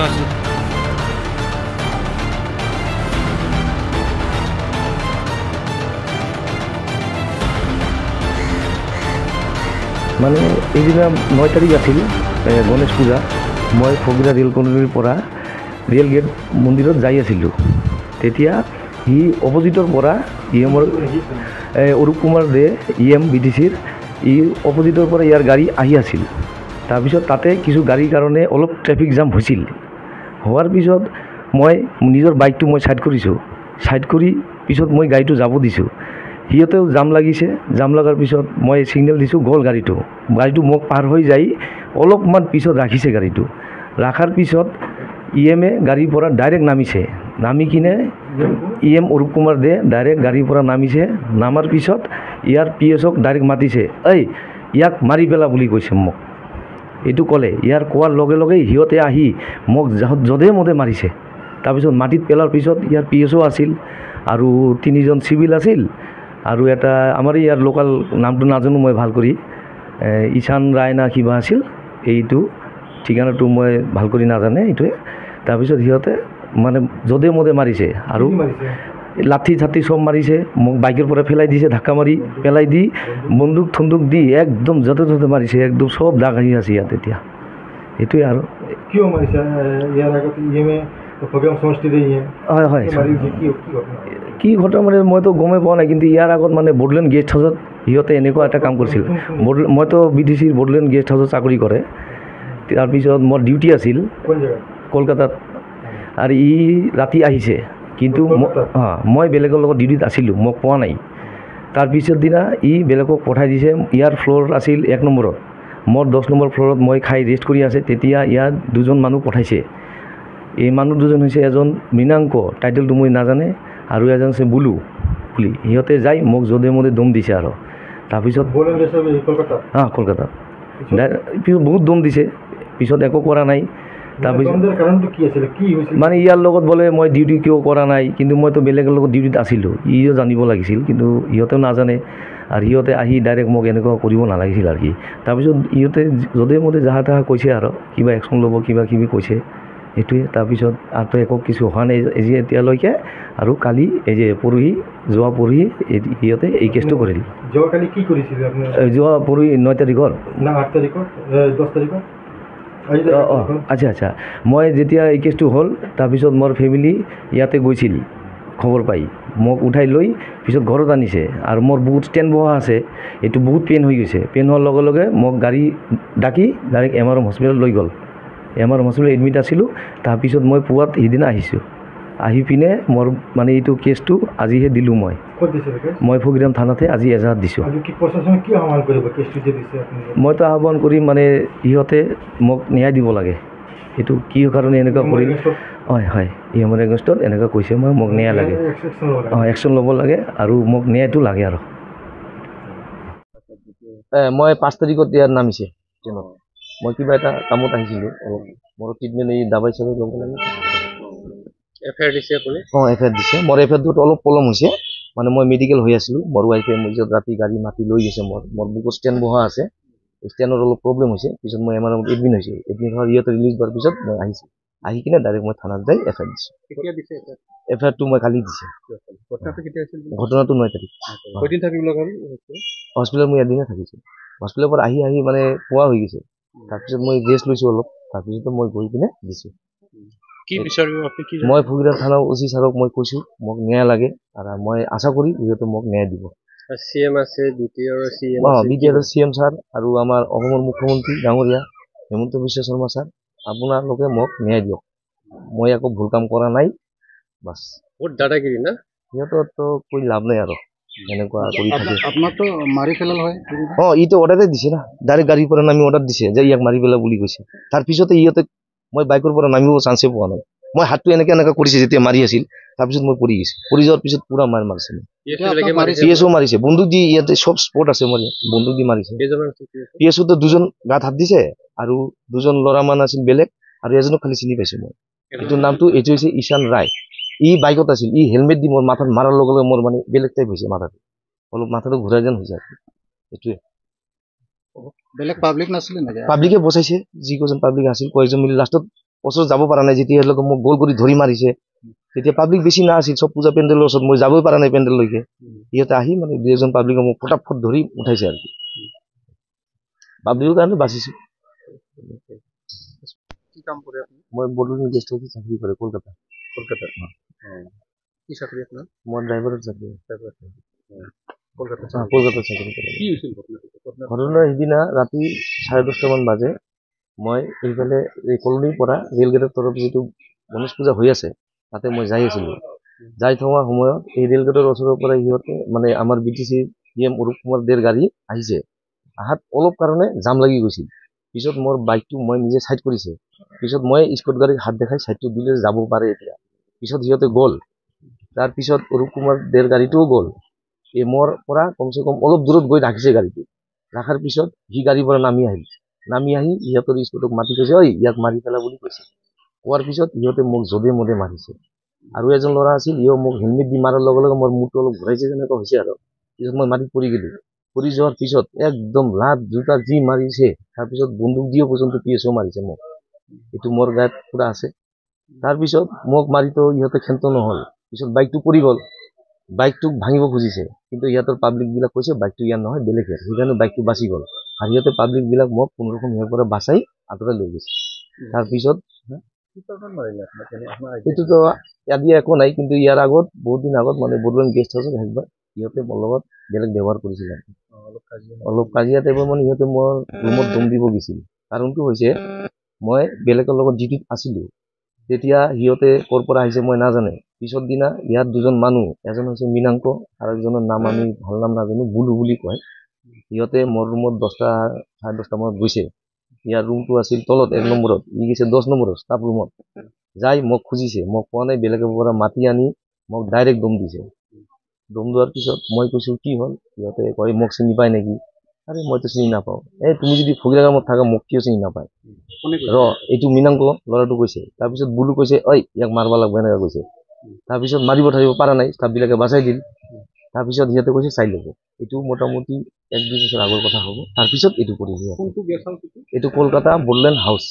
আছিল? মানে এইদিনা 9 তাৰিখ আছিল গণেশ পূজা। মই ফগিৰা ৰেল কলনীৰ পৰা ৰেল গেট মন্দিৰত যাই আছিলোঁ। তেতিয়া সি অপজিটৰ পৰা EMৰ অৰূপ কুমাৰ দে EM BTCৰ অপজিটৰ পৰা ইয়াৰ গাড়ী আহি আছিল। তাৰপিছত তাতে কিছু গাড়ীৰ কাৰণে অলপ ট্ৰেফিক জাম হৈছিল। হোৱাৰ পিছত মই নিজৰ বাইকটো মই ছাইড কৰিছোঁ। ছাইড কৰি পিছত মই গাড়ীটো যাব দিছোঁ। সিহঁতেও জাম লাগিছে। জাম লগাৰ পিছত মই ছিগনেল দিছোঁ, গ'ল গাড়ীটো মোক পাৰ হৈ যাই অলপমান পিছত ৰাখিছে গাড়ীটো। ৰখাৰ পিছত EMে গাড়ীৰ পৰা ডাইৰেক্ট নামিছে। নামি কিনে EM অৰূপ কুমাৰ দে ডাইৰেক্ট গাড়ীৰ পৰা নামিছে। নামাৰ পিছত ইয়াৰ PSক ডাইৰেক্ট মাতিছে, ইয়াক মাৰি পেলা বুলি কৈছে মোক। এইটো ক'লে। ইয়াৰ কোৱাৰ লগে লগে সিহঁতে আহি মোক যধে মধে মাৰিছে। তাৰপিছত মাটিত পেলাৰ পিছত ইয়াৰ PSও আছিল আৰু 3জন চিভিল আছিল আৰু এটা আমাৰ ইয়াৰ লোকেল নামটো নাজানো মই ভাল কৰি, ঈশান ৰায় না কিবা আছিল। এইটো ঠিকনাটো মই ভাল কৰি নাজানে এইটোৱে। তাৰপিছত সিহঁতে মানে যধে মধে মাৰিছে আৰু লাঠি চাঠি চব মাৰিছে। মোক বাইকৰ পৰা পেলাই দিছে, ধাক্কা মাৰি পেলাই দি বন্দুক থন্দুক দি একদম য'তে ত'তে মাৰিছে। একদম চব দাগ আহি আছে ইয়াত এতিয়া। এইটোৱে আৰু কিয় মাৰিছে? ইয়াৰ আগত EMে প্ৰগ্ৰাম সমষ্টিৰে হয় হয় কি ঘটনা মানে মইতো গমেই পোৱা নাই। কিন্তু ইয়াৰ আগত মানে বড়োলেণ্ড গেষ্ট হাউচত সিহঁতে এনেকুৱা এটা কাম কৰিছিল। মইতো BTCৰ বড়োলেণ্ড গেষ্ট হাউচত চাকৰি কৰে। তাৰপিছত মোৰ ডিউটি আছিল কলকাতাত আৰু ৰাতি আহিছে। কিন্তু মই বেলেগৰ লগত ডিউটিত আছিলোঁ, মোক পোৱা নাই। তাৰপিছত দিনা বেলেগক পঠাই দিছে। ইয়াৰ ফ্ল'ৰ আছিল 1 নম্বৰত, মোৰ 10 নম্বৰ ফ্ল'ৰত মই খাই ৰেষ্ট কৰি আছে। তেতিয়া ইয়াত 2জন মানুহ পঠাইছে। এই মানুহ 2জন হৈছে এজন মৃণাংক, টাইটেলটো মই নাজানে, আৰু এজন আছে বুলু বুলি। সিহঁতে যাই মোক যধে মধে দম দিছে আৰু তাৰপিছত কলকাতাত পিছত বহুত দম দিছে। পিছত একো কৰা নাই। তাৰপিছত মানে ইয়াৰ লগত বোলে মই ডিউটি কিয় কৰা নাই, কিন্তু মইতো বেলেগৰ লগত ডিউটিত আছিলোঁ। ইও জানিব লাগিছিল, কিন্তু ইহঁতেও নাজানে। আৰু সিহঁতে আহি ডাইৰেক্ট মোক এনেকুৱা কৰিব নালাগিছিল আৰু কি। তাৰপিছত ইহঁতে যধে মধে যাহা তাহা কৈছে আৰু কিবা একশ্যন ল'ব কিবা কিবি কৈছে। সেইটোৱে। তাৰপিছত আৰু একো কিছু হোৱা নাই এতিয়ালৈকে। আৰু কালি যোৱা পৰহি সিহঁতে এই কেছটো কৰিল। যোৱাকালি কি কৰিছিলে আপুনি? যোৱা পৰহি 9 তাৰিখৰ না 8 তাৰিখত 10 তাৰিখত? আচ্ছা। মই যেতিয়া এই কেছটো হ'ল, তাৰপিছত মোৰ ফেমিলি ইয়াতে গৈছিল খবৰ পাই। মোক উঠাই লৈ পিছত ঘৰত আনিছে। আৰু মোৰ বহুত ষ্টেণ্ড বহা আছে। এইটো বহুত পেইন হৈ গৈছে। পেইন হোৱাৰ লগে লগে মোক গাড়ী ডাকি ডাইৰেক্ট MRM হস্পিটেলত লৈ গ'ল। MRM হস্পিটেলত এডমিট আছিলোঁ। তাৰপিছত মই পুৱাত সিদিনা আহিছোঁ। আহি পিনে মোৰ মানে এইটো কেছটো আজিহে দিলোঁ মই। মই ফগিৰাম থানাতে আজি এজাহাৰ দিছোঁ। মইতো আহ্বান কৰিম মানে সিহঁতে মোক ন্যায় দিব লাগে। এইটো কি কাৰণে এনেকুৱা কৰিল? হয় EMৰ এগেইনষ্টত এনেকুৱা কৈছে। মোক ন্যায় লাগে, একশ্যন ল'ব লাগে আৰু মোক ন্যায়টো লাগে আৰু। মই 5 তাৰিখত ইয়াত নামিছে ট্ৰেইনত। মই কিবা এটা কামত আহিছিলোঁ। মোৰ ট্ৰিটমেণ্ট এই দাবাই চাবাই ল'ব লাগে। FIR দিছে আপুনি? FIR দিছে। মোৰ FIRটোত অলপ পলম হৈছে। মানে মই মেডিকেল হৈ আছিলোঁ। মোৰ ৱাইফে মোৰ ৰাতি গাড়ী মাতি লৈ গৈছে। মোৰ বুকুত ষ্টেণ্ড বহা আছে। ষ্টেণ্ডত অলপ প্ৰব্লেম হৈছে। পিছত মই MRMত এডমিট হৈছে। এডমিট হোৱাৰ ইহঁতে ৰিলিজ হোৱাৰ পিছত মই আহিছোঁ। আহি কিনে ডাইৰেক্ট মই থানাত যাই FIR দিছোঁ। কেতিয়া দিছে FIRটো মই কালি দিছোঁ। ঘটনাটো 9 তাৰিখ। কেইদিন থাকিব লগা হ'ল? হস্পিটেলত মই এদিনে থাকিছোঁ। হস্পিটেলৰ পৰা আহি মানে পোৱা হৈ গৈছে। তাৰপিছত মই ৰেষ্ট লৈছোঁ অলপ। তাৰপিছতে মই গৈ কিনে দিছোঁ। কি বিচাৰিব আপুনি? মই ফগিৰা থানা OC ছাৰক মই কৈছোঁ মোক ন্যায় লাগে আৰু মই আশা কৰি সিহঁতে মোক ন্যায় দিব। CM আছে, BTR CM ছাৰ আৰু আমাৰ অসমৰ মুখ্যমন্ত্ৰী ডাঙৰীয়া হিমন্ত বিশ্ব শৰ্মা ছাৰ, আপোনালোকে মোক ন্যায় দিয়ক। মই একো ভুল কাম কৰা নাই। বাছ বহুত দাদাগিৰি না? সিহঁতৰতো কৈ লাভ নাই আৰু এনেকুৱা কৰি থাকে। আপোনাৰতো মাৰি পেলাল হয়। ইটো অৰ্ডাৰে দিছে না। ডাইৰেক্ট গাড়ীৰ পৰা নামি অৰ্ডাৰ দিছে যে ইয়াক মাৰি পেলা বুলি কৈছে। তাৰপিছতে ইহঁতে মই বাইকৰ পৰা নামিব চান্সে পোৱা নাই। মই হাতটো এনেকে কৰিছে যেতিয়া মাৰি আছিল। তাৰপিছত মই পৰি গৈছোঁ। পৰি যোৱাৰ পিছত পুৰা মাৰ মাৰিছে। PSও মাৰিছে। বন্দুক দি ইয়াতে চব স্পট আছে। মোৰ বন্দুক দি মাৰিছে। PSওতো 2জন গাত হাত দিছে আৰু 2জন ল'ৰা মান আছিল বেলেগ, আৰু এজনক খালি চিনি পাইছোঁ মই। এইটোৰ নামটো এইটো হৈছে ঈশান ৰায়। বাইকত আছিল। হেলমেট দি মোৰ মাথাত মাৰাৰ লগে লগে মোৰ মানে বেলেগ টাইপ হৈছে মাথাটো। অলপ মাথাটো ঘূৰাই যেন হৈছে। এইটোৱে। বেলেগ পাব্লিক নাছিলে নেকি? পাব্লিকে বচাইছে। যিকেইজন পাব্লিক আছিল কয়েকজন মিলি লাষ্টত ওচৰত যাব পৰা নাই, যেতিয়া তেওঁলোকে মোক গোল কৰি ধৰি মাৰিছে, তেতিয়া পাব্লিক বেছি না আছিল, চব পূজা পেণ্ডেলৰ ওচৰত মই যাবই পৰা নাই পেণ্ডেললৈকে। সিহঁতে আহি মানে 2 এজন পাব্লিকে মোক ফটাফট ধৰি উঠাইছে আৰু পাব্লিকৰ কাৰণে বাচিছো। কি কাম কৰে আপুনি? মই বড়োলেণ্ড গেষ্ট হাউচত চাকৰি কৰে, কলকাতা। কলকাতা। কি চাকৰি আপোনাৰ? মই ড্ৰাইভাৰৰ চাকৰি। কলকাতা। কলকাতাত চাকৰি কৰে। কি হৈছিল ঘটনা? ঘটনা সিদিনা ৰাতি 10:30 মান বাজে, মই এইফালে এই কলনীৰ পৰা ৰেল গেটৰ তৰফ যিটো গণেশ পূজা হৈ আছে তাতে মই যাই আছিলোঁ। যাই থকা সময়ত এই ৰেল গেটৰ ওচৰৰ পৰা সিহঁতে মানে আমাৰ BTC CM অৰূপ কুমাৰ দেৰ গাড়ী আহিছে, আহাত অলপ কাৰণে জাম লাগি গৈছিল। পিছত মোৰ বাইকটো মই নিজে চাইড কৰিছে, পিছত মই স্কট গাড়ীক হাত দেখাই চাইডটো দিলে যাব পাৰে এতিয়া। পিছত সিহঁতে গ'ল, তাৰপিছত অৰূপ কুমাৰ দেৰ গাড়ীটোও গ'ল। এই মোৰ পৰা কমচে কম অলপ দূৰত গৈ ৰাখিছে গাড়ীটো, ৰখাৰ পিছত সি গাড়ীৰ পৰা নামি আহি ইহঁতৰ স্কুটক মাতি কৈছে, ঐ ইয়াক মাৰি পেলা বুলি কৈছে। কোৱাৰ পিছত ইহঁতে মোক জধে মধে মাৰিছে। আৰু এজন ল'ৰা আছিল, ইও মোক হেলমেট দি মাৰাৰ লগে লগে মোৰ মূৰটো অলপ ঘূৰাইছে যেনেকুৱা হৈছে আৰু। পিছত মই মাটিত পৰি গ'লো। পৰি যোৱাৰ পিছত একদম লাত জোতা যি মাৰিছে, তাৰপিছত বন্দুক দিও পৰ্যন্ত PSO মাৰিছে মোক, এইটো মোৰ গাত পুৰা আছে। তাৰপিছত মোক মাৰিতো ইহঁতে ক্ষান্ত নহ'ল, পিছত বাইকটো পৰি গ'ল, বাইকটোক ভাঙিব খুজিছে, কিন্তু ইহঁতৰ পাব্লিক বিলাক কৈছে বাইকটো ইয়াৰ নহয় বেলেগেৰ, সেইকাৰণে বাইকটো বাচি গ'ল। আৰু ইহঁতে পাব্লিক বিলাক মোক কোনোৰকম ইয়াৰ পৰা বাচাই আঁতৰাই লৈ গৈছে। তাৰপিছত এইটোতো আদি একো নাই, কিন্তু ইয়াৰ আগত বহুত দিন আগত মানে বড়োলেণ্ড গেষ্ট হাউচত একবাৰ ইহঁতে মোৰ লগত বেলেগ ব্যৱহাৰ কৰিছিল, অলপ কাজিয়া টাইপৰ। মানে ইহঁতে মোৰ ৰুমত দম দিব গৈছিল। কাৰণটো হৈছে মই বেলেগৰ লগত ডিউটিত আছিলোঁ, তেতিয়া সিহঁতে ক'ৰ পৰা আহিছে মই নাজানে। পিছৰ দিনা ইয়াত 2জন মানুহ, এজন হৈছে মীনাংক আৰু একজনৰ নাম আমি ভাল নাম নাজানো, বুলু বুলি কয়। সিহঁতে মোৰ ৰুমত 10টা 10:30 মানত গৈছে। ইয়াৰ ৰুমটো আছিল তলত 1 নম্বৰত, ই গৈছে 10 নম্বৰত ষ্টাফ ৰুমত, যাই মোক খুজিছে, মোক কোৱা নাই, বেলেগৰ পৰা মাতি আনি মোক ডাইৰেক্ট দম দিছে। দম দিয়াৰ পিছত মই কৈছোঁ কি হ'ল, সিহঁতে কয় মোক চিনি পায় নেকি? আৰে মইতো চিনি নাপাওঁ। তুমি যদি ফকিৰা কামত থাকা মোক কিয় চিনি নাপায়? এইটো মীনাংক ল'ৰাটো কৈছে। তাৰপিছত বুলু কৈছে, ঐ ইয়াক মাৰবা লাগব এনেকৈ কৈছে। তাৰপিছত মাৰিব থাকিব পৰা নাই, ষ্টাফবিলাকে বাচাই দিল। তাৰপিছত সিহঁতে কৈছে চাই ল'ব। এইটো মোটামুটি 1-2 বছৰ আগৰ কথা হ'ব। তাৰপিছত এইটো কৰিছে। এইটো কলকাতা বড়োলেণ্ড হাউচ।